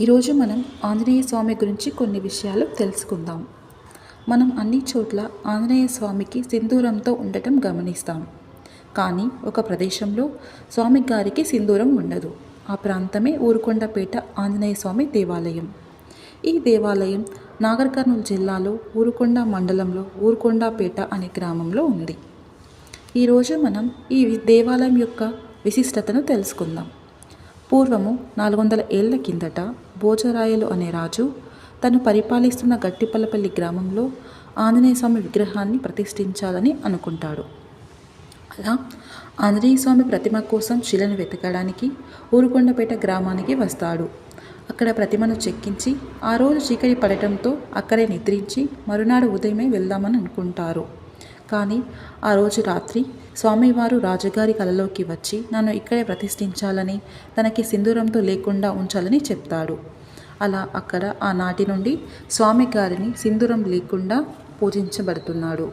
ఈరోజు మనం ఆంజనేయ స్వామి గురించి కొన్ని విషయాలు తెలుసుకుందాం. మనం అన్ని చోట్ల ఆంజనేయ స్వామికి సింధూరంతో ఉండటం గమనిస్తాం. కానీ ఒక ప్రదేశంలో స్వామి గారికి సింధూరం ఉండదు. ఆ ప్రాంతమే ఊరుకొండపేట ఆంజనేయ స్వామి దేవాలయం. ఈ దేవాలయం నాగర్ కర్నూలు జిల్లాలో ఊరుకొండ మండలంలో ఊరుకొండపేట అనే గ్రామంలో ఉంది. ఈరోజు మనం ఈ దేవాలయం యొక్క విశిష్టతను తెలుసుకుందాం. పూర్వము 400 ఏళ్ల కిందట భోజరాయలు అనే రాజు తను పరిపాలిస్తున్న గట్టిపల్లపల్లి గ్రామంలో ఆంజనేయ స్వామి విగ్రహాన్ని ప్రతిష్ఠించాలని అనుకుంటాడు. అలా ఆంజనేయ స్వామి ప్రతిమ కోసం శిలను వెతకడానికి ఊరుకొండపేట గ్రామానికి వస్తాడు. అక్కడ ప్రతిమను చెక్కించి ఆ రోజు చీకటి పడటంతో అక్కడే నిద్రించి మరునాడు ఉదయమే వెళ్దామని అనుకుంటారు. కానీ ఆ రోజు రాత్రి స్వామివారు రాజుగారి కలలోకి వచ్చి నన్ను ఇక్కడే ప్రతిష్ఠించాలని, తనకి సింధూరంతో లేకుండా ఉంచాలని చెప్తాడు. అలా అక్కడ ఆనాటి నుండి స్వామి గారిని సింధూరం లేకుండా పూజించబడుతున్నాడు.